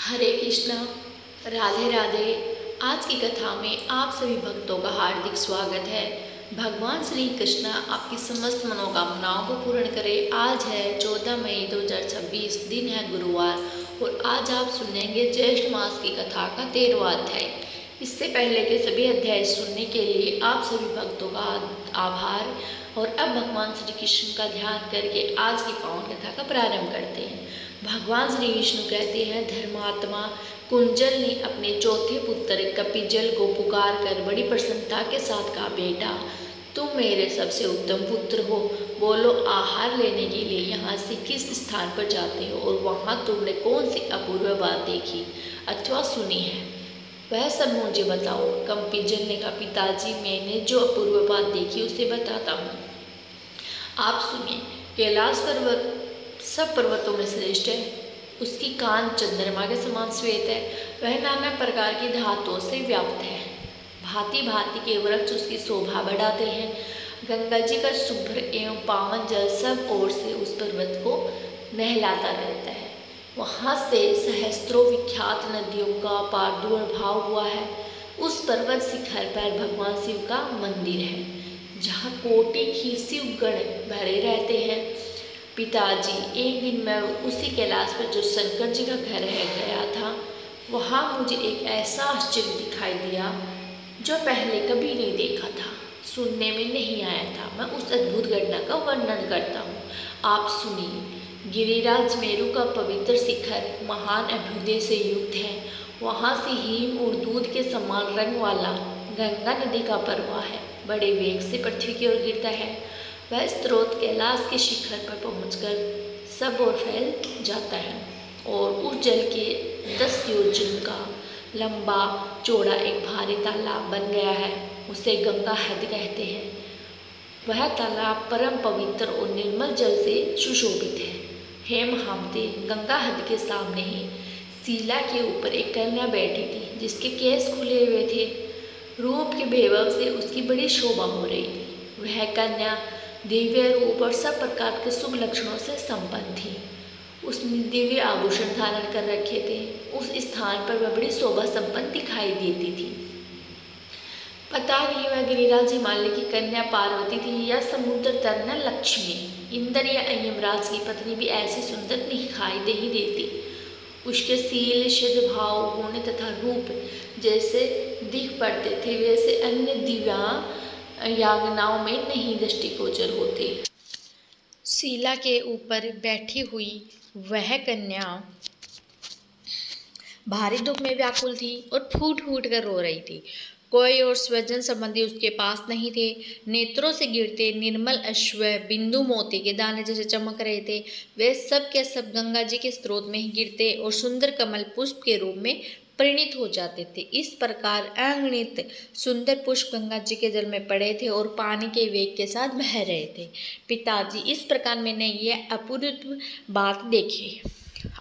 हरे कृष्णा, राधे राधे। आज की कथा में आप सभी भक्तों का हार्दिक स्वागत है। भगवान श्री कृष्ण आपकी समस्त मनोकामनाओं को पूर्ण करें। आज है 14 मई 2026, दिन है गुरुवार और आज आप सुनेंगे ज्येष्ठ मास की कथा का 13वां अध्याय। इससे पहले के सभी अध्याय सुनने के लिए आप सभी भक्तों का आभार। और अब भगवान श्री कृष्ण का ध्यान करके आज की पावन कथा का प्रारंभ करते हैं। भगवान श्री विष्णु कहते हैं, धर्मात्मा कुंजल ने अपने चौथे पुत्र कपिजल को पुकार कर बड़ी प्रसन्नता के साथ कहा, बेटा तुम मेरे सबसे उत्तम पुत्र हो। बोलो, आहार लेने के लिए यहाँ से किस स्थान पर जाते हो और वहाँ तुमने कौन सी अपूर्व बात देखी अथवा सुनी है, वह सब मुझे बताओ। कपिजल ने कहा, पिताजी मैंने जो अपूर्व बात देखी उसे बताता हूँ, आप सुनिए। कैलाश पर्वत सब पर्वतों में श्रेष्ठ है। उसकी कान चंद्रमा के समान श्वेत है। वह नाना प्रकार की धातुओं से व्याप्त है। भांति भांति के वृक्ष उसकी शोभा बढ़ाते हैं। गंगा जी का शुभ्र एवं पावन जल सब ओर से उस पर्वत को नहलाता रहता है। वहाँ से सहस्त्रों विख्यात नदियों का प्रादुर्भाव हुआ है। उस पर्वत शिखर पर भगवान शिव का मंदिर है, जहाँ कोटि ही शिवगण भरे रहते हैं। पिताजी, एक दिन मैं उसी कैलाश पर जो शंकर जी का घर है गया था। वहाँ मुझे एक ऐसा आश्चर्य दिखाई दिया जो पहले कभी नहीं देखा था, सुनने में नहीं आया था। मैं उस अद्भुत घटना का वर्णन करता हूँ, आप सुनिए। गिरिराज मेरु का पवित्र शिखर महान अभ्युदय से युक्त है। वहाँ से हिम और दूध के समान रंग वाला गंगा नदी का प्रवाह है, बड़े वेग से पृथ्वी की ओर गिरता है। वह स्रोत कैलाश के शिखर पर पहुंचकर सब ओर फैल जाता है और उस जल के 10 योजन का लंबा चौड़ा एक भारी तालाब बन गया है। उसे गंगा हद कहते हैं। वह तालाब परम पवित्र और निर्मल जल से सुशोभित है। हे महामते, गंगा हद के सामने ही शिला के ऊपर एक कन्या बैठी थी, जिसके केस खुले हुए थे। रूप के वैभव से उसकी बड़ी शोभा हो रही थी। वह कन्या दिव्य रूप और सब प्रकार के शुभ लक्षणों से संपन्न थी। उसने दिव्य आभूषण धारण कर रखे थे। उस स्थान पर वह बड़ी शोभा संपन्न दिखाई देती थी। पता नहीं वह गिरिराज हिमालय की कन्या पार्वती थी या समुद्र तरना लक्ष्मी। इंद्र या यमराज की पत्नी भी ऐसी सुंदर दिखाई नहीं देती। उसके शील, सद्भाव, गुण तथा रूप जैसे दिख पड़ते थे, वैसे अन्य दिव्या यागनाओं में नहीं दृष्टिगोचर होते। शिला के ऊपर बैठी हुई वह कन्या भारी दुख में व्याकुल थी और फूट फूट कर रो रही थी। कोई और स्वजन संबंधी उसके पास नहीं थे। नेत्रों से गिरते निर्मल अश्व बिंदु मोती के दाने जैसे चमक रहे थे। वे सब के सब गंगा जी के स्रोत में ही गिरते और सुंदर कमल पुष्प के रूप में परिणित हो जाते थे। इस प्रकार अगणित सुंदर पुष्प गंगा जी के जल में पड़े थे और पानी के वेग के साथ बह रहे थे। पिताजी, इस प्रकार मैंने ये अपूर्व बात देखी।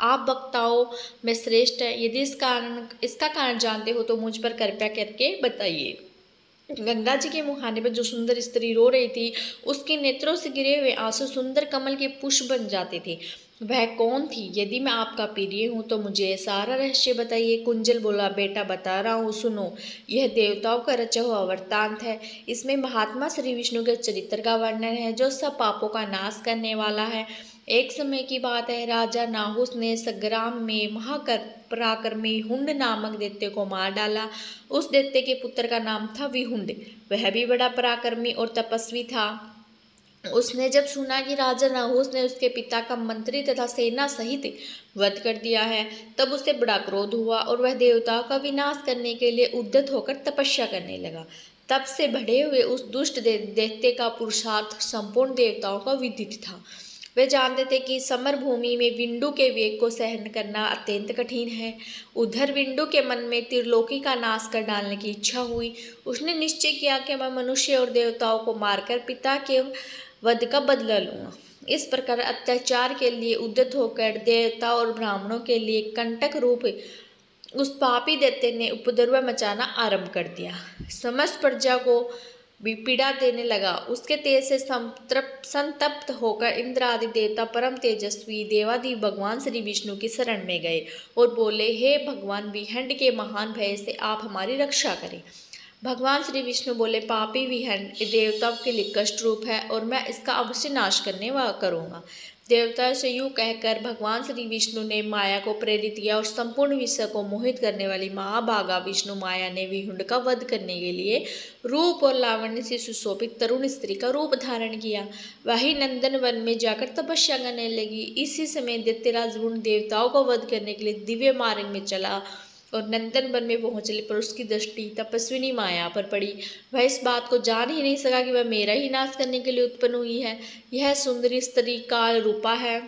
आप वक्ताओं में श्रेष्ठ है। यदि इसका कारण जानते हो तो मुझ पर कृपया करके बताइए। गंगा जी के मुहाने पर जो सुंदर स्त्री रो रही थी, उसके नेत्रों से गिरे हुए आंसू सुंदर कमल के पुष्प बन जाते थे। वह कौन थी? यदि मैं आपका प्रिय हूँ तो मुझे सारा रहस्य बताइए। कुंजल बोला, बेटा बता रहा हूँ, सुनो। यह देवताओं का रचा हुआ वृत्तांत है। इसमें महात्मा श्री विष्णु के चरित्र का वर्णन है, जो सब पापों का नाश करने वाला है। एक समय की बात है, राजा नाहुस ने संग्राम में महाकर पराक्रमी हुंड नामक दैत्य को मार डाला। उस दैत्य के पुत्र का नाम था विहुंड। वह भी बड़ा पराक्रमी और तपस्वी था। उसने जब सुना कि राजा नाहुस ने उसके पिता का मंत्री तथा सेना सहित वध कर दिया है, तब उसे बड़ा क्रोध हुआ और वह देवताओं का विनाश करने के लिए उद्यत होकर तपस्या करने लगा। तब से बढ़े हुए उस दुष्ट दैत्य का पुरुषार्थ संपूर्ण देवताओं का विदित था। वे जानते थे कि समर भूमि में विंडु के वेग को सहन करना अत्यंत कठिन है। उधर विंडु के मन में त्रिलोकी का नाश कर डालने की इच्छा हुई। उसने निश्चय किया कि मैं मनुष्य और देवताओं को मारकर पिता के वध का बदला लूंगा। इस प्रकार अत्याचार के लिए उद्यत होकर देवता और ब्राह्मणों के लिए कंटक रूप उस पापी दैत्य ने उपद्रव मचाना आरंभ कर दिया। समस्त प्रजा को भी पीड़ा देने लगा। उसके तेज से संतप्त होकर इंद्र आदि देवता परम तेजस्वी देवादिदेव भगवान श्री विष्णु की शरण में गए और बोले, हे भगवान, विहंड के महान भय से आप हमारी रक्षा करें। भगवान श्री विष्णु बोले, पापी विहंड देवताओं के लिए कष्ट रूप है और मैं इसका अवश्य नाश करने व करूँगा। देवताओं से यूँ कहकर भगवान श्री विष्णु ने माया को प्रेरित किया और संपूर्ण विश्व को मोहित करने वाली महाभागा विष्णु माया ने विहुंड का वध करने के लिए रूप और लावण्य से सुशोभित तरुण स्त्री का रूप धारण किया। वही नंदन वन में जाकर तपस्या करने लगी। इसी समय दैत्यराज वरुण देवताओं को वध करने के लिए दिव्य मार्ग में चला और नंदन वन में पहुंचने पर उसकी दृष्टि तपस्विनी माया पर पड़ी। वह इस बात को जान ही नहीं सका कि वह मेरा ही नाश करने के लिए उत्पन्न हुई है। यह सुंदरी स्त्री काल रूपा है।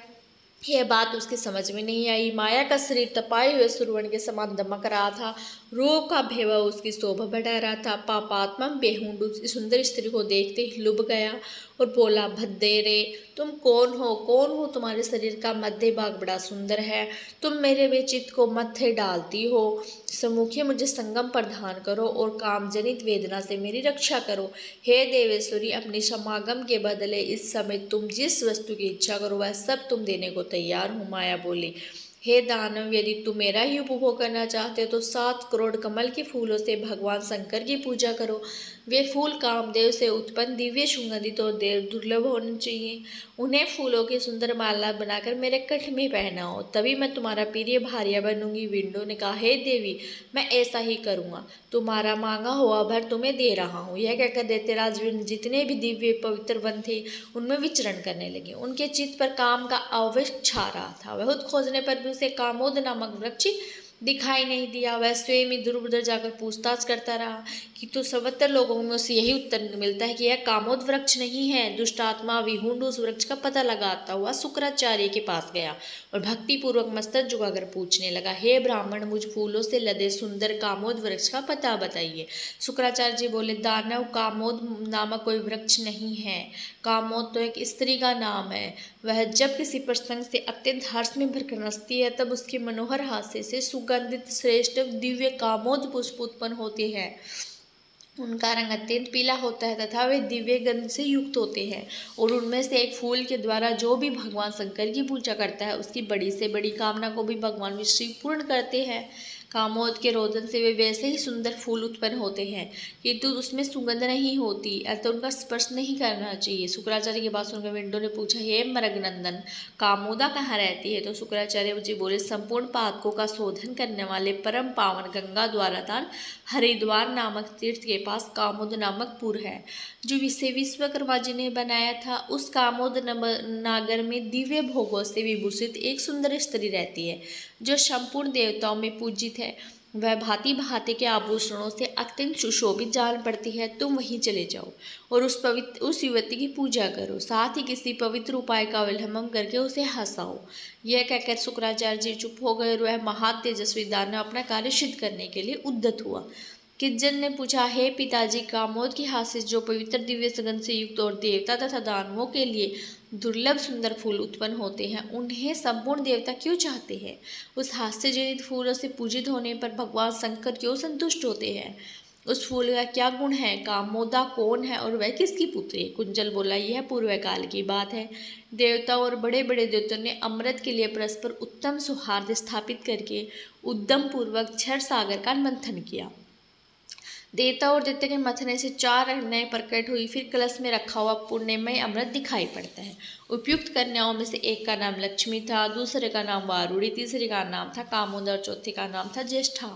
यह बात उसकी समझ में नहीं आई। माया का शरीर तपाए हुए सुरवण के समान दमक रहा था। रूप का भेवा उसकी शोभा बढ़ा रहा था। पापात्मा बेहुंड उस सुंदर स्त्री को देखते ही लुभ गया और बोला, भद्देरे, तुम कौन हो? कौन हो? तुम्हारे शरीर का मध्य भाग बड़ा सुंदर है। तुम मेरे वे चित्त को मत्थे डालती हो। सम्मुखे मुझे संगम प्रदान करो और कामजनित वेदना से मेरी रक्षा करो। हे देवेश्वरी, अपने समागम के बदले इस समय तुम जिस वस्तु की इच्छा करो वह सब तुम देने को तैयार हूँ। माया बोली, हे दानव, यदि तुम मेरा ही उपभोग करना चाहते हो तो 7 करोड़ कमल के फूलों से भगवान शंकर की पूजा करो। वे फूल कामदेव से उत्पन्न दिव्य सुगंधित और देव दुर्लभ होने चाहिए। उन्हें फूलों की सुंदर माला बनाकर मेरे कंठ में पहनाओ, तभी मैं तुम्हारा प्रिय भार्या बनूंगी। विंडो ने कहा, हे देवी, मैं ऐसा ही करूँगा। तुम्हारा मांगा हुआ भर तुम्हें दे रहा हूँ। यह कहकर दैत्यराज विंड जितने भी दिव्य पवित्र वन थे उनमें विचरण करने लगे। उनके चित्त पर काम का आवेश छा रहा था। बहुत खोजने पर भी उसे कामोद नामक वृक्ष दिखाई नहीं दिया। वह स्वयं ही दूर उधर जाकर पूछताछ करता रहा, किंतु सर्वत्र लोगों में उसे यही उत्तर मिलता है कि यह कामोद वृक्ष नहीं है। दुष्टात्मा विहुंड उस वृक्ष का पता लगाता हुआ शुक्राचार्य के पास गया और भक्ति पूर्वक मस्तक झुकाकर पूछने लगा, हे ब्राह्मण, मुझ फूलों से लदे सुंदर कामोद वृक्ष का पता बताइए। शुक्राचार्य जी बोले, दानव, कामोद नामक कोई वृक्ष नहीं है। कामोद तो एक स्त्री का नाम है। वह जब किसी प्रसंग से अत्यंत हर्ष में भरकर हंसती है तब उसके मनोहर हास्य से सुगंधित श्रेष्ठ दिव्य कामोद पुष्प उत्पन्न होते हैं। उनका रंग अत्यंत पीला होता है तथा वे दिव्य गंध से युक्त होते हैं और उनमें से एक फूल के द्वारा जो भी भगवान शंकर की पूजा करता है उसकी बड़ी से बड़ी कामना को भी भगवान विष्णु पूर्ण करते हैं। कामोद के रोदन से वे वैसे ही सुंदर फूल उत्पन्न होते हैं, किंतु उसमें सुगंध नहीं होती, अतः उनका स्पर्श नहीं करना चाहिए। शुक्राचार्य की बात सुनकर विंडो ने पूछा, हे मृगनंदन, कामोदा कहाँ रहती है? तो शुक्राचार्य जी बोले, संपूर्ण पातकों का शोधन करने वाले परम पावन गंगा द्वारादान हरिद्वार नामक तीर्थ के पास कामोद नामक पुर है, जो विश्व विश्वकर्मा जी ने बनाया था। उस कामोद नागर में दिव्य भोगों से विभूषित एक सुंदर स्त्री रहती है, जो संपूर्ण देवताओं में पूजित है। वह भांति भांति के आभूषणों से अत्यंत सुशोभित जान पड़ती है। तुम वहीं चले जाओ और उस युवती की पूजा करो, साथ ही किसी पवित्र उपाय का अवलंबन करके उसे हंसाओ। यह कहकर शुक्राचार्य जी चुप हो गए और वह महातेजस्वी दानव अपना कार्य सिद्ध करने के लिए उद्यत हुआ। किज्जन ने पूछा, हे पिताजी, कामोद की हास्य जो पवित्र दिव्य सुगंध से युक्त और देवता तथा दानवों के लिए दुर्लभ सुंदर फूल उत्पन्न होते हैं, उन्हें संपूर्ण देवता क्यों चाहते हैं? उस हास्य जनित फूलों से पूजित होने पर भगवान शंकर क्यों संतुष्ट होते हैं? उस फूल का क्या गुण है? कामोदा कौन है और वह किसकी पुत्री है? कुंजल बोला, यह पूर्व काल की बात है। देवताओं और बड़े बड़े देवताओं ने अमृत के लिए परस्पर उत्तम सौहार्द स्थापित करके उद्यम पूर्वक क्षर सागर का मंथन किया। देवता और दैत्य के मथने से 4 कन्याएं प्रकट हुई। फिर कलश में रखा हुआ पुण्यमय अमृत दिखाई पड़ता है। उपयुक्त कन्याओं में से एक का नाम लक्ष्मी था, दूसरे का नाम वारुणी, तीसरे का नाम था कामोदा और चौथे का नाम था ज्येष्ठा।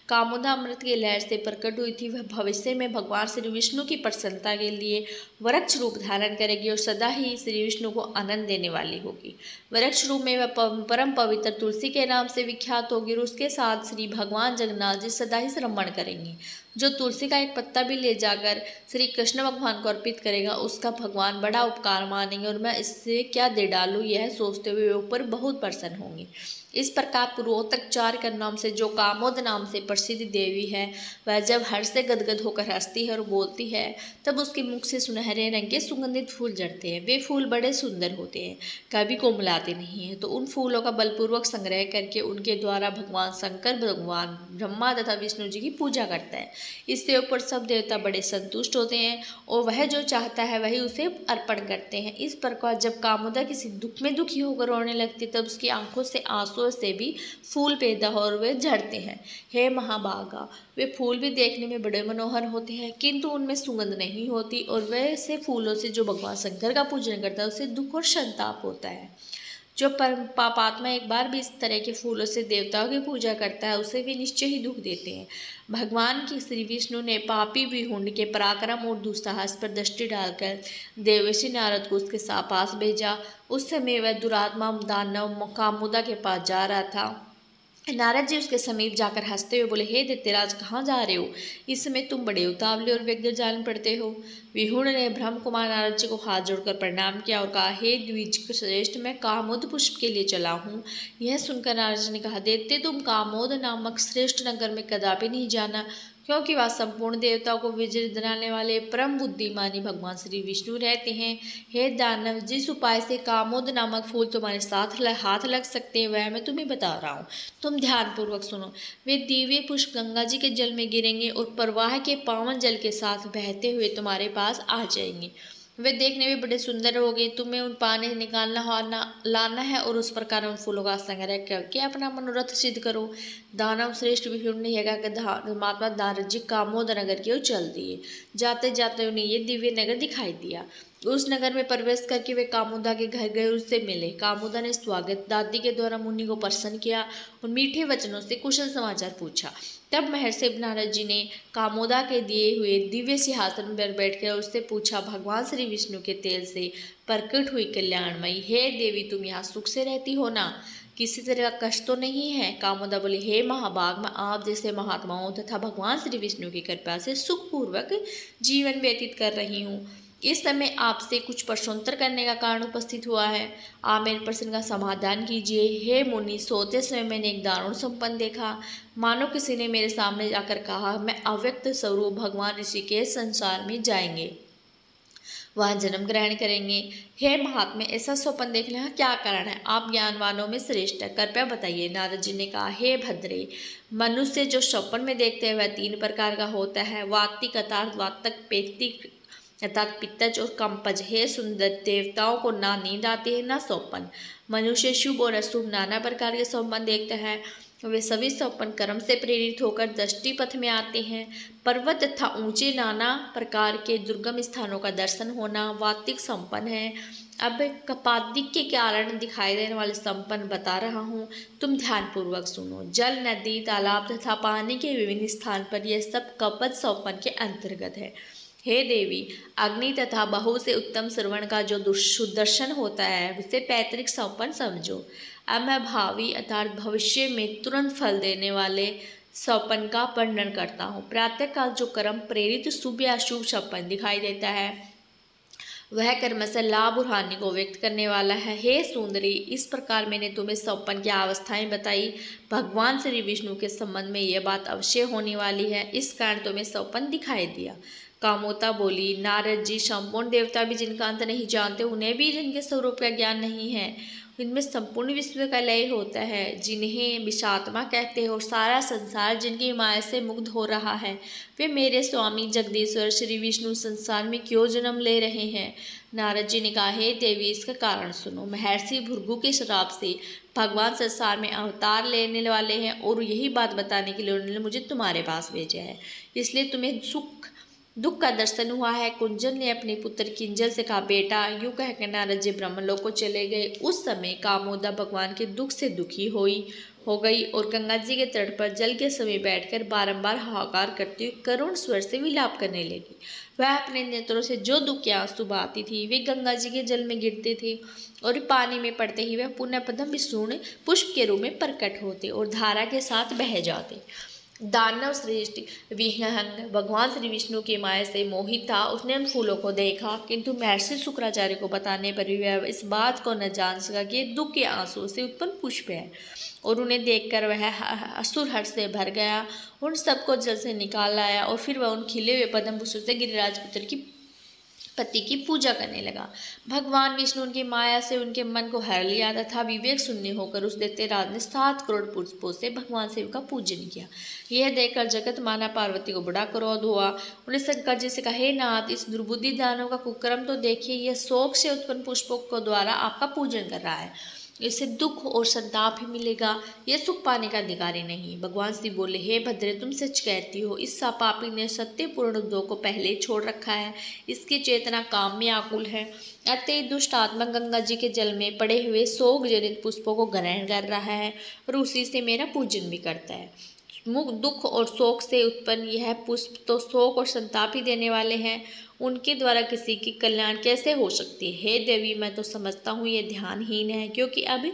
कामोदा अमृत की लहर से प्रकट हुई थी। वह भविष्य में भगवान श्री विष्णु की प्रसन्नता के लिए वृक्ष रूप धारण करेगी और सदा ही श्री विष्णु को आनंद देने वाली होगी। वृक्ष रूप में वह परम पवित्र तुलसी के नाम से विख्यात होगी और उसके साथ श्री भगवान जगन्नाथ जी सदा ही श्रमण करेंगे। जो तुलसी का एक पत्ता भी ले जाकर श्री कृष्ण भगवान को अर्पित करेगा उसका भगवान बड़ा उपकार मानेंगे और मैं इससे क्या दे डालूं यह सोचते हुए वे ऊपर बहुत प्रसन्न होंगे। इस प्रकार पूर्वोत्तर के नाम से जो कामोद नाम से प्रसिद्ध देवी है, वह जब हर्ष से गदगद होकर हंसती है और बोलती है, तब उसके मुख से सुनहरे रंग के सुगंधित फूल झड़ते हैं। वे फूल बड़े सुंदर होते हैं, कभी कोमलाते नहीं हैं। तो उन फूलों का बलपूर्वक संग्रह करके उनके द्वारा भगवान शंकर, भगवान ब्रह्मा तथा विष्णु जी की पूजा करता है। इससे ऊपर सब देवता बड़े संतुष्ट होते हैं और वह जो चाहता है वही उसे अर्पण करते हैं। इस प्रकार जब कामोदा किसी दुख में दुखी होकर रोने लगती, तब उसकी आंखों से आंसू से भी फूल पैदा हो और वे झड़ते हैं। हे महाभागा, वे फूल भी देखने में बड़े मनोहर होते हैं, किंतु उनमें सुगंध नहीं होती, और वैसे फूलों से जो भगवान शंकर का पूजन करता है उसे दुख और संताप होता है। जो परम पापात्मा एक बार भी इस तरह के फूलों से देवताओं की पूजा करता है, उसे भी निश्चय ही दुख देते हैं। भगवान की श्री विष्णु ने पापी विहुंड के पराक्रम और दुस्साहस पर दृष्टि डालकर देवर्षि नारद को उसके पास भेजा। उस समय वह दुरात्मा दानव कामुदा के पास जा रहा था। नारद जी उसके समीप जाकर हंसते हुए बोले, हे दैत्यराज, कहाँ जा रहे हो? इस समय तुम बड़े उतावले और व्यग्र जान पड़ते हो। विहुण ने ब्रह्म कुमार नारद जी को हाथ जोड़कर प्रणाम किया और कहा, हे द्विज श्रेष्ठ, मैं कामोद पुष्प के लिए चला हूँ। यह सुनकर नारद जी ने कहा, दैत्य, तुम कामोद नामक श्रेष्ठ नगर में कदापि नहीं जाना, क्योंकि वह संपूर्ण देवताओं को विजय दिलाने वाले परम बुद्धिमानी भगवान श्री विष्णु रहते हैं। हे दानव, जिस उपाय से कामोद नामक फूल तुम्हारे साथ हाथ लग सकते हैं, वह मैं तुम्हें बता रहा हूँ। तुम ध्यानपूर्वक सुनो। वे दिव्य पुष्प गंगा जी के जल में गिरेंगे और प्रवाह के पावन जल के साथ बहते हुए तुम्हारे पास आ जाएंगे। वे देखने में बड़े सुंदर होंगे। तुम्हें उन पानी निकालना लाना है और उस प्रकार उन फूलों का संग्रह करके अपना मनोरथ सिद्ध करो। दानव श्रेष्ठ विष्णु ने यह कहकर महात्मा नारद जी कामोद नगर की ओर चल दिए। जाते जाते उन्हें ये दिव्य नगर दिखाई दिया। उस नगर में प्रवेश करके वे कामुदा के घर गए, उससे मिले। कामुदा ने स्वागत दादी के द्वारा मुनि को प्रसन्न किया और मीठे वचनों से कुशल समाचार पूछा। तब महर्षि नारद जी ने कामोदा के दिए हुए दिव्य सिंहासन पर बैठकर उससे पूछा, भगवान श्री विष्णु के तेल से प्रकट हुई कल्याणमयी, हे देवी, तुम यहाँ सुख से रहती हो ना? किसी तरह का कष्ट तो नहीं है? कामोदा बोले, हे महाभाग, मैं आप जैसे महात्माओं तथा भगवान श्री विष्णु की कृपा से सुखपूर्वक जीवन व्यतीत कर रही हूँ। इस समय आपसे कुछ प्रश्नोत्तर करने का कारण उपस्थित हुआ है। आप मेरे प्रश्न का समाधान कीजिए। हे मुनि, सोते समय मैंने एक दारुण स्वप्न देखा। मानो किसी ने मेरे सामने जाकर कहा, मैं अव्यक्त स्वरूप भगवान ऋषिकेश संसार में जाएंगे, वहाँ जन्म ग्रहण करेंगे। हे महात्मे, ऐसा स्वप्न देखने का क्या कारण है? आप ज्ञानवानों में श्रेष्ठ है, कृपया बताइए। नारद जी ने कहा, हे भद्रे, मनुष्य जो स्वप्न में देखते हैं वह 3 प्रकार का होता है, वातिक अर्थात वातक, पेतिक अर्थात पित्तज और कंपज। हे सुंदर, देवताओं को ना नींद आती है ना स्वप्न। मनुष्य शुभ और अशुभ नाना प्रकार के स्वप्न देखते हैं। वे सभी स्वप्न कर्म से प्रेरित होकर दृष्टि पथ में आते हैं। पर्वत तथा ऊंचे नाना प्रकार के दुर्गम स्थानों का दर्शन होना वातिक संपन्न है। अब कपादिक के कारण दिखाई देने वाले संपन्न बता रहा हूँ, तुम ध्यानपूर्वक सुनो। जल, नदी, तालाब तथा पानी के विभिन्न स्थान पर यह सब कपद संपन्न के अंतर्गत है। हे देवी, अग्नि तथा बहु से उत्तम श्रवण का जो सुदर्शन होता है, उसे पैतृक संपन्न समझो। अब मैं भावी अर्थात भविष्य में तुरंत फल देने वाले स्वप्न का वर्णन करता हूँ। प्रातःकाल जो कर्म प्रेरित शुभ या अशुभ स्वप्न दिखाई देता है, वह कर्म से लाभ और हानि को व्यक्त करने वाला है। हे सुंदरी, इस प्रकार मैंने तुम्हें स्वप्न की अवस्थाएं बताई। भगवान श्री विष्णु के संबंध में यह बात अवश्य होने वाली है, इस कारण तुम्हें स्वप्न दिखाई दिया। कामोता बोली, नारद जी, संपूर्ण देवता भी जिनका अंत नहीं जानते, उन्हें भी जिनके स्वरूप का ज्ञान नहीं है, इनमें संपूर्ण विश्व का लय होता है, जिन्हें विषात्मा कहते हैं, और सारा संसार जिनकी माया से मुग्ध हो रहा है, वे मेरे स्वामी जगदीश्वर श्री विष्णु संसार में क्यों जन्म ले रहे हैं? नारद जी ने कहा, हे देवी, इसका कारण सुनो। महर्षि भृगु के श्राप से भगवान संसार में अवतार लेने वाले हैं और यही बात बताने के लिए उन्होंने मुझे तुम्हारे पास भेजा है, इसलिए तुम्हें दुख का दर्शन हुआ है। कुंजन ने अपने पुत्र किंजल से कहा, बेटा, यूं कहकर नारद जी ब्रह्मलोक को चले गए। उस समय कामोदा भगवान के दुख से दुखी हो गई और गंगा जी के तट पर जल के समय बैठकर बारंबार हाहाकार करती हुई करुण स्वर से विलाप करने लगी। वह अपने नेत्रों से जो दुख की आंसू बहाती थी, वे गंगा जी के जल में गिरते थे और पानी में पड़ते ही वह पुनः पद्म विष्णु पुष्प के रूप में प्रकट होते और धारा के साथ बह जाते। दानव श्रेष्ठ विहंग भगवान श्री विष्णु की माया से मोहित था। उसने उन फूलों को देखा, किंतु महर्षि शुक्राचार्य को बताने पर भी वह इस बात को न जान सका कि ये दुख के आंसुओं से उत्पन्न पुष्प है, और उन्हें देखकर वह असुर हर्ष से भर गया। उन सबको जल से निकाल लाया और फिर वह उन खिले हुए पद्म पुष्पों से गिरिराज पुत्र की पति की पूजा करने लगा। भगवान विष्णु उनकी माया से उनके मन को हर लिया तथा विवेक शून्य होकर उस दैत्य राज ने 7 करोड़ पुष्पों से भगवान शिव का पूजन किया। यह देखकर जगत माना पार्वती को बड़ा क्रोध हुआ। उन्हें शंकर जी से कहा, हे नाथ, इस दुर्बुद्धि दानव का कुकर्म तो देखिए, यह शोक से उत्पन्न पुष्पों को द्वारा आपका पूजन कर रहा है। इसे दुख और संताप ही मिलेगा, यह सुख पाने का अधिकारी नहीं। भगवान शिव बोले, हे भद्रे, तुम सच कहती हो। इस पापी ने सत्यपूर्ण उद्योग को पहले ही छोड़ रखा है। इसकी चेतना काम में आकुल है। अतः दुष्ट आत्मा गंगा जी के जल में पड़े हुए शोक जनित पुष्पों को ग्रहण कर रहा है और उसी से मेरा पूजन भी करता है। मुख दुख और शोक से उत्पन्न यह पुष्प तो शोक और संताप ही देने वाले हैं। उनके द्वारा किसी की कल्याण कैसे हो सकती है? हे देवी, मैं तो समझता हूँ ये ध्यानहीन है, क्योंकि अब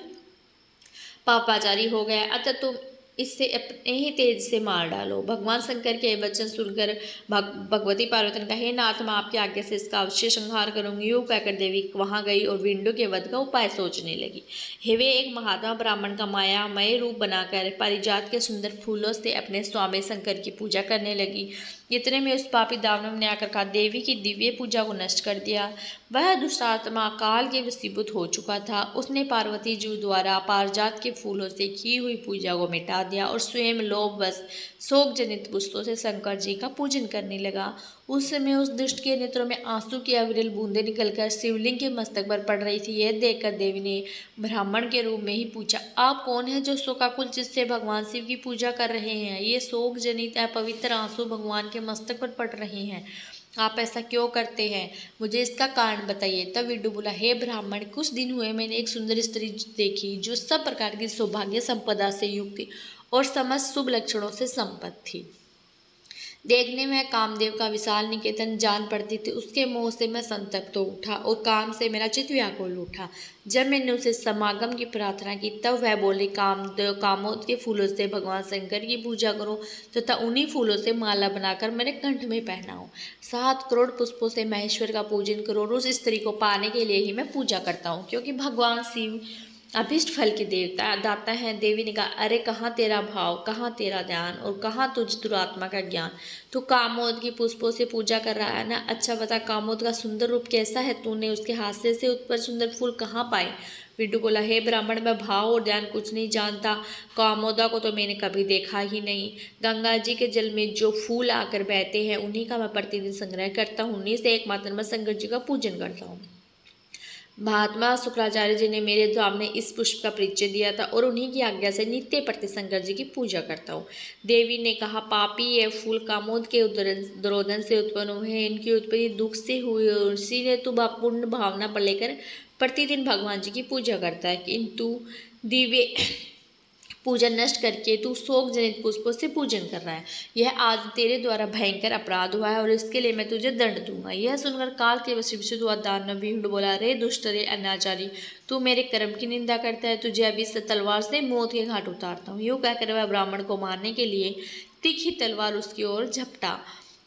पापाचारी हो गया, अतः तुम इससे अपने ही तेज से मार डालो। भगवान शंकर के वचन सुनकर भगवती पार्वती ने कहा, हे नाथ, मैं आपकी आज्ञा से इसका अवश्य संहार करूंगी। यूँ कहकर देवी वहां गई और विंडु के वध का उपाय सोचने लगी। हे वे एक महात्मा ब्राह्मण का मायामय रूप बनाकर पारिजात के सुंदर फूलों से अपने स्वामी शंकर की पूजा करने लगी। इतने में उस पापी दानव ने आकर कहा, देवी की दिव्य पूजा को नष्ट कर दिया। वह दुष्टात्मा काल के वशीभूत हो चुका था। उसने पार्वती जी द्वारा पारिजात के फूलों से की हुई पूजा को मिटा दिया और स्वयं लोभवश शोक जनित पुष्पों से शंकर जी का पूजन करने लगा। उस समय उस दुष्ट के नेत्रों में आंसू की अविरल बूंदें निकलकर शिवलिंग के मस्तक पर पड़ रही थी। यह देखकर देवी ने ब्राह्मण के रूप में ही पूछा, आप कौन है जो शोकाकुल चित्त से भगवान शिव की पूजा कर रहे हैं? ये शोक जनित अपवित्र आंसू भगवान के मस्तक पर पड़ रहे हैं। आप ऐसा क्यों करते हैं? मुझे इसका कारण बताइए। तब विडु बोला, हे ब्राह्मण, कुछ दिन हुए मैंने एक सुंदर स्त्री देखी जो सब प्रकार की सौभाग्य संपदा से युक्त और समस्त शुभ लक्षणों से संपन्न थी। देखने में कामदेव का विशाल निकेतन जान पड़ती थी। उसके मोह से मैं संतप्त हो उठा और काम से मेरा चित्त व्याकुल उठा। जब मैंने उसे समागम की प्रार्थना की तब वह बोली, कामदेव कामोद के फूलों से भगवान शंकर की पूजा करो तथा उन्हीं फूलों से माला बनाकर मेरे कंठ में पहनाओ। 7 करोड़ पुष्पों से महेश्वर का पूजन करो और उस स्त्री को पाने के लिए ही मैं पूजा करता हूँ, क्योंकि भगवान शिव अभिष्ट फल के देवता दाता है। देवी ने कहा, अरे कहाँ तेरा भाव, कहाँ तेरा ध्यान और कहाँ तुझ दुरात्मा का ज्ञान? तू कामोद की पुष्पों से पूजा कर रहा है ना? अच्छा बता, कामोद का सुंदर रूप कैसा है? तूने उसके हास्य से उत्पन्न सुंदर फूल कहाँ पाए? विडु बोला, हे ब्राह्मण, मैं भाव और ध्यान कुछ नहीं जानता। कामोदा को तो मैंने कभी देखा ही नहीं। गंगा जी के जल में जो फूल आकर बहते हैं उन्हीं का मैं प्रतिदिन संग्रह करता हूँ। उन्हीं से एकमात्र मैं शंकर जी का पूजन करता हूँ। महात्मा शुक्राचार्य जी ने मेरे सामने इस पुष्प का परिचय दिया था और उन्हीं की आज्ञा से नित्य प्रति शंकर जी की पूजा करता हूँ। देवी ने कहा, पापी ये फूल कामोद के दुरोधन से उत्पन्न हुए हैं। इनकी उत्पत्ति दुख से हुई और उसी ने तू पूर्ण भावना पर लेकर प्रतिदिन भगवान जी की पूजा करता है, किंतु दिव्य पूजन नष्ट करके तू शोक जनित पुष्पों से पूजन कर रहा है। यह आज तेरे द्वारा भयंकर अपराध हुआ है और इसके लिए मैं तुझे दंड दूंगा। यह सुनकर काल के वशीभूत हुआ दानव भीड़ बोला, रे दुष्ट, रे अनाचारी, तू मेरे कर्म की निंदा करता है। तुझे अभी से तलवार से मौत के घाट उतारता हूँ। यूँ कहकर वह ब्राह्मण को मारने के लिए तीखी तलवार उसकी ओर झपटा।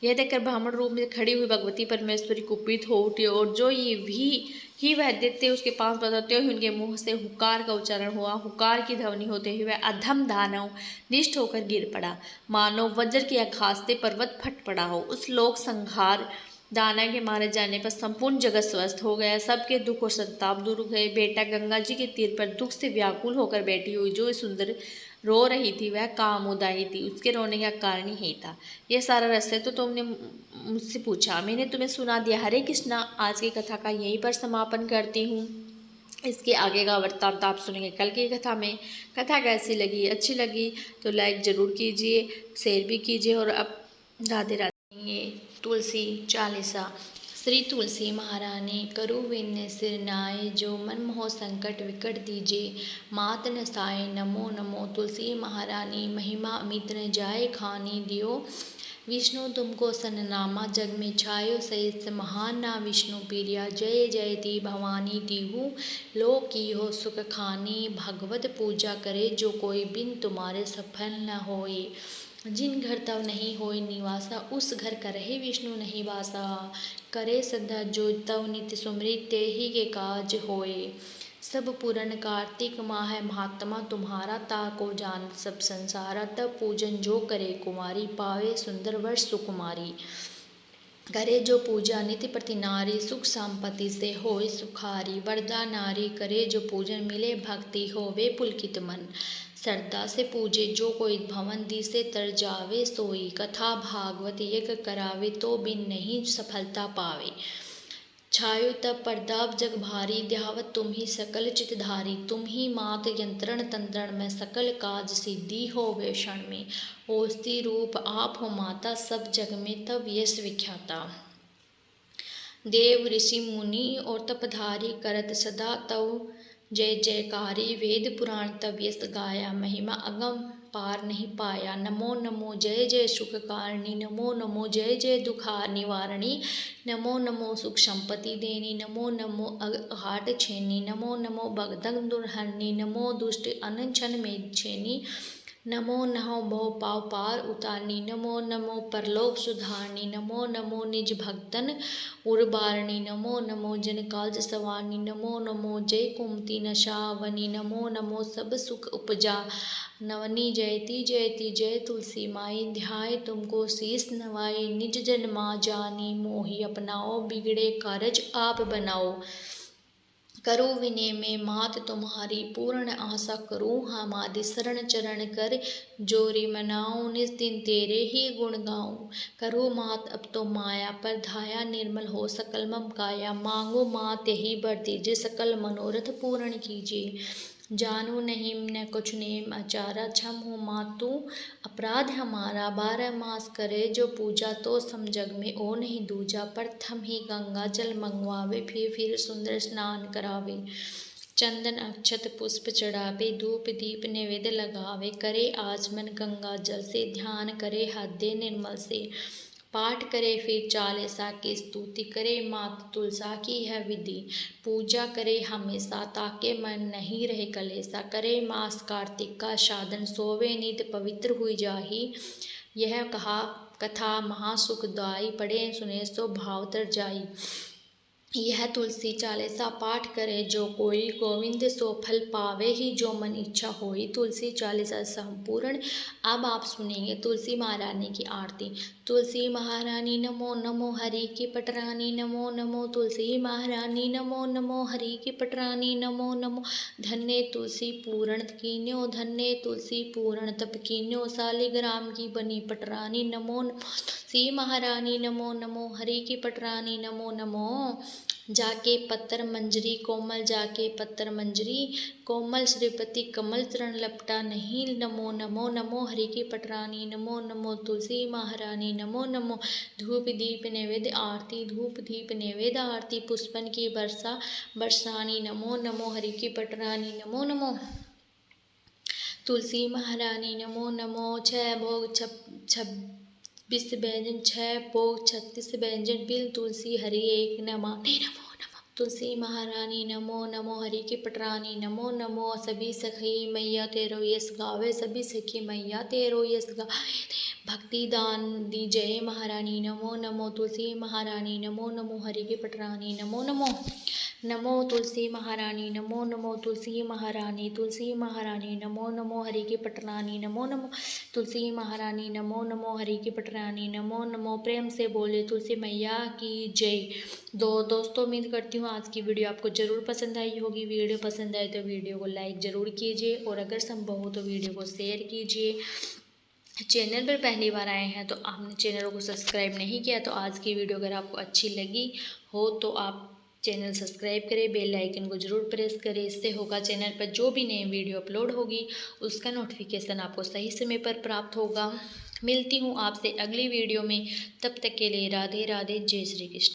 यह देखकर ब्राह्मण रूप में खड़ी हुई भगवती परमेश्वरी कुपित हो उठी और जो ये भी ही वह दैत्य उसके पास बताते हुए उनके मुंह से हुकार का उच्चारण हुआ। हुकार की ध्वनि होते हुए वह अधम दानव निष्ठ होकर गिर पड़ा, मानो वज्र के आघात से पर्वत फट पड़ा हो। उस लोक संहार दानव के मारे जाने पर संपूर्ण जगत स्वस्थ हो गया। सबके दुख और संताप दूर हो गए। बेटा गंगा जी के तीर पर दुख से व्याकुल होकर बैठी हुई जो सुंदर रो रही थी वह कामोदाई थी। उसके रोने का कारण ही यही था। यह सारा रहस्य तो तुमने मुझसे पूछा, मैंने तुम्हें सुना दिया। हरे कृष्णा, आज की कथा का यहीं पर समापन करती हूँ। इसके आगे का वृत्तांत आप सुनेंगे कल की कथा में। कथा कैसी लगी? अच्छी लगी तो लाइक ज़रूर कीजिए, शेयर भी कीजिए। और अब राधे राधे। तुलसी चालीसा। श्री तुलसी महारानी करु विन्य सिर नाय, जो मन मोह संकट विकट दीजे, मात न साय नमो नमो। तुलसी महारानी महिमा अमित न जाए खानी, दियो विष्णु तुमको सननामा, जग में छायो सहित महान ना विष्णु प्रिया। जय जयति भवानी दीहू लोक की हो सुख खानी, भगवत पूजा करे जो कोई बिन तुम्हारे सफल न होए। जिन घर तव नहीं होय निवासा, उस घर करहि विष्णु नहीं बासा। करे सदा जो तव नित्य सुमृत, ते ही के काज होए। सब पूरन कार्तिक माह महात्मा तुम्हारा, ताको जान सब संसारा। तब पूजन जो करे कुमारी, पावे सुंदर वर्ष सुकुमारी। करे जो पूजा नित्य प्रति नारी, सुख संपत्ति से होय सुखारी। वरदा नारी करे जो पूजन, मिले भक्ति होवे पुलकित मन। श्रद्धा से पूजे जो कोई, भवन दिसे तर जावे सोई। कथा भागवत यज्ञ करावे, तो बिन नहीं सफलता पावे। छायो तब प्रताप जग भारी, ध्यावत तुम ही सकल चितधारी। तुम ही मात यंत्रण तंत्रण में, सकल काज सिद्धि होवे क्षण में। ओस्ती रूप आप हो माता, सब जग में तब यश विख्याता। देव ऋषि मुनि और तपधारी, करत सदा तव जय जयकारी। वेद पुराण तब यश गाया, महिमा अगम पार नहीं पाया। नमो नमो जय जय सुख कारणी, नमो नमो जय जय दुखार निवारणी। नमो नमो सुख संपत्ति देनी, नमो नमो हाट छेनी। नमो नमो भगदग दुर्हरणी, नमो दुष्ट अनशन में छेनी। नमो नमो भव पाव पार उतारनी, नमो नमो परलोक सुधारनी। नमो नमो निज भक्तन उर्बारणी, नमो नमो जन काज सवारनी। नमो नमो जय कुमति नशावनी, नमो नमो सब सुख उपजा नवनी। जयति जयति जय तुलसी माई, ध्याय तुमको शीस नवाई। निज जन माँ जानी मोहि अपनाओ, बिगड़े कारज आप बनाओ। करो विनय में मात तुम्हारी, पूर्ण आशा करूँ हमारी। शरण चरण कर जोरी मनाऊँ, निज दिन तेरे ही गुण गाऊँ। करो मात अब तो माया पर धाया, निर्मल हो सकल मम काया। मांगो मात यही वर दीजिए, सकल मनोरथ पूर्ण कीजिए। जानू नहीं न कुछ नेम आचारा, क्षम हो मातु अपराध हमारा। 12 मास करे जो पूजा, तो सम जग में ओ नहीं दूजा। प्रथम ही गंगा जल मंगवावे, फिर सुंदर स्नान करावे। चंदन अक्षत पुष्प चढ़ावे, धूप दीप नैवेद्य लगावे। करे आचमन गंगा जल से, ध्यान करे हृदय निर्मल से। पाठ करे फिर चालीसा की स्तुति, करे मात तुलसा की है विधि। पूजा करे हमेशा, ताके मन नहीं रहे कलेसा। करे मास कार्तिक का साधन, सोवे नित पवित्र हुई जाही। यह कहा कथा महासुखदाई, पढ़े सुने सो भाव तर जाई। यह तुलसी चालीसा पाठ करे जो कोई, गोविंद सो फल पावे ही जो मन इच्छा होई। तुलसी चालीसा संपूर्ण। अब आप सुनेंगे तुलसी महारानी की आरती। तुलसी महारानी नमो नमो, हरि की पटरानी नमो नमो। तुलसी महारानी नमो नमो, हरि की पटरानी नमो नमो। धन्य तुलसी पूर्ण कीन्यो, धन्य तुलसी पूर्ण तप कीन्यो। शालिग्राम की बनी पटरानी नमो नमो। तुलसी महारानी नमो नमो, हरि की पटरानी नमो नमो। जाके पत्तर मंजरी कोमल, जाके पत्तर मंजरी कोमल। श्रीपति कमल चरण लपटा नहीं, नमो नमो नमो। हरि की पटरानी नमो नमो, तुलसी महारानी नमो नमो। धूप दीप नैवेद्य आरती, धूप दीप नैवेद्य आरती। पुष्पन की वर्षा बरसानी, नमो नमो। हरि की पटरानी नमो नमो। तुलसी महारानी नमो नमो। 6 भोग 26 व्यंजन, 6 भोग 36 व्यंजन। बिल तुलसी हरि एक न माने, नमो नमो। तुलसी महारानी नमो नमो, हरि की पटरानी नमो नमो। सभी सखी मैया तेरो यश गावे, सभी सखी मैया तेरो यश गावे। भक्ति दान दी जय महारानी नमो नमो। तुलसी महारानी नमो नमो, हरि की पटरानी नमो नमो। नमो तुलसी महारानी नमो नमो। तुलसी महारानी, तुलसी महारानी नमो नमो। हरि की पटरानी नमो नमो। तुलसी महारानी नमो नमो, हरि की पटरानी नमो नमो। प्रेम से बोले तुलसी मैया की जय। दोस्तों उम्मीद करती हूँ आज की वीडियो आपको ज़रूर पसंद आई होगी। वीडियो पसंद आए तो वीडियो को लाइक ज़रूर कीजिए, और अगर संभव हो तो वीडियो को शेयर कीजिए। चैनल पर पहली बार आए हैं तो आपने चैनल को सब्सक्राइब नहीं किया, तो आज की वीडियो अगर आपको अच्छी लगी हो तो आप चैनल सब्सक्राइब करें, बेल आइकन को ज़रूर प्रेस करें। इससे होगा चैनल पर जो भी नई वीडियो अपलोड होगी उसका नोटिफिकेशन आपको सही समय पर प्राप्त होगा। मिलती हूँ आपसे अगली वीडियो में, तब तक के लिए राधे राधे, जय श्री कृष्ण।